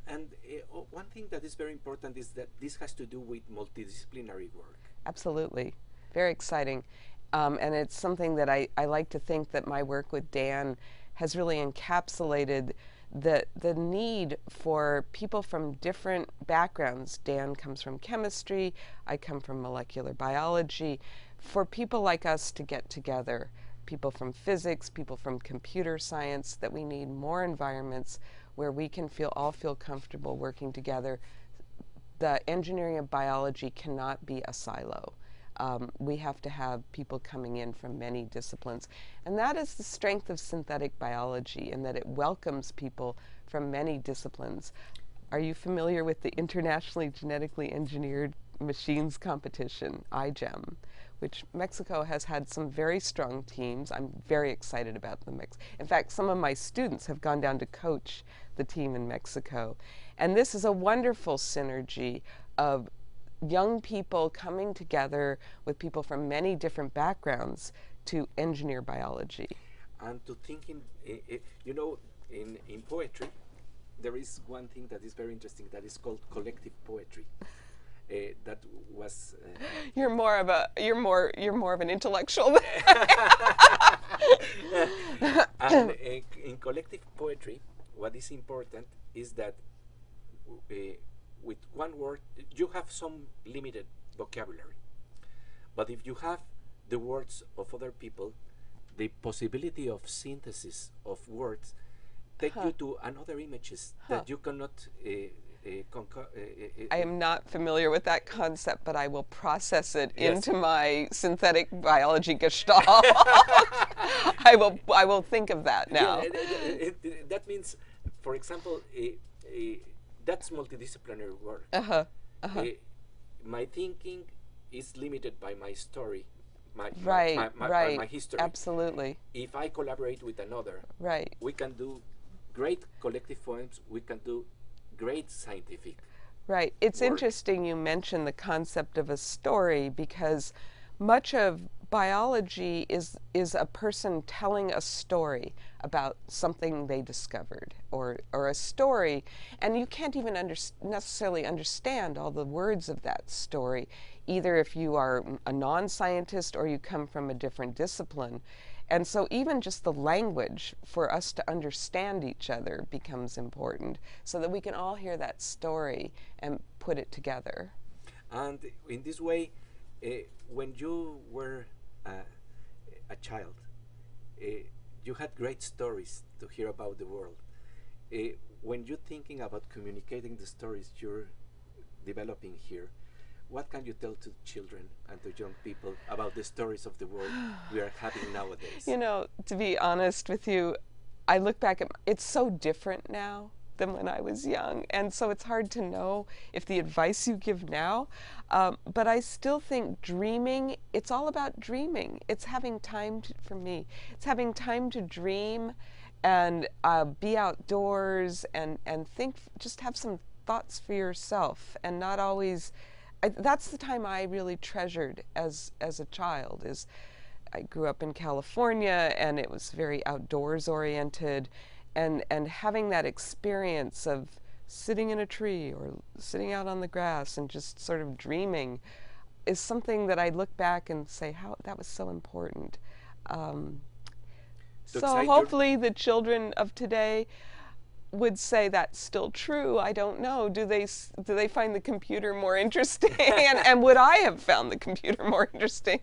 And one thing that is very important is that this has to do with multidisciplinary work. Absolutely. Very exciting. And it's something that I like to think that my work with Dan has really encapsulated the need for people from different backgrounds. Dan comes from chemistry, I come from molecular biology, for people like us to get together, people from physics, people from computer science, that we need more environments where we can all feel comfortable working together. The engineering of biology cannot be a silo. We have to have people coming in from many disciplines. And that is the strength of synthetic biology, in that it welcomes people from many disciplines. Are you familiar with the Internationally Genetically Engineered Machines Competition, IGEM, which Mexico has had some very strong teams? I'm very excited about the In fact, some of my students have gone down to coach the team in Mexico. And this is a wonderful synergy of young people coming together with people from many different backgrounds to engineer biology. And to think in poetry, there is one thing that is very interesting that is called collective poetry. That was. You're more of an intellectual. And in collective poetry, what is important is that with one word, you have some limited vocabulary. But if you have the words of other people, the possibility of synthesis of words take you to another images that you cannot. I am not familiar with that concept, but I will process it into my synthetic biology gestalt. I will think of that now. That means, for example, that's multidisciplinary work. My thinking is limited by my story, my history. Absolutely. If I collaborate with another, we can do great collective poems. We can do great scientific. Right. It's work. Interesting you mentioned the concept of a story, because much of biology is a person telling a story about something they discovered, or a story, and you can't even necessarily understand all the words of that story, either if you are a non-scientist or you come from a different discipline. And so even just the language for us to understand each other becomes important, so that we can all hear that story and put it together. And in this way, when you were a child, you had great stories to hear about the world. When you're thinking about communicating the stories you're developing here, what can you tell to children and to young people about the stories of the world we are having nowadays? You know, to be honest with you, I look back at it's so different now than when I was young, and so it's hard to know if the advice you give now, but I still think dreaming, it's all about dreaming. It's having time for me. It's having time to dream and be outdoors and think, just have some thoughts for yourself, and not always. That's the time I really treasured as a child. I grew up in California, and it was very outdoors oriented, and having that experience of sitting in a tree or sitting out on the grass and just sort of dreaming is something that I look back and say, how that was so important. So hopefully the children of today would say that's still true. I don't know. Do they find the computer more interesting? and would I have found the computer more interesting?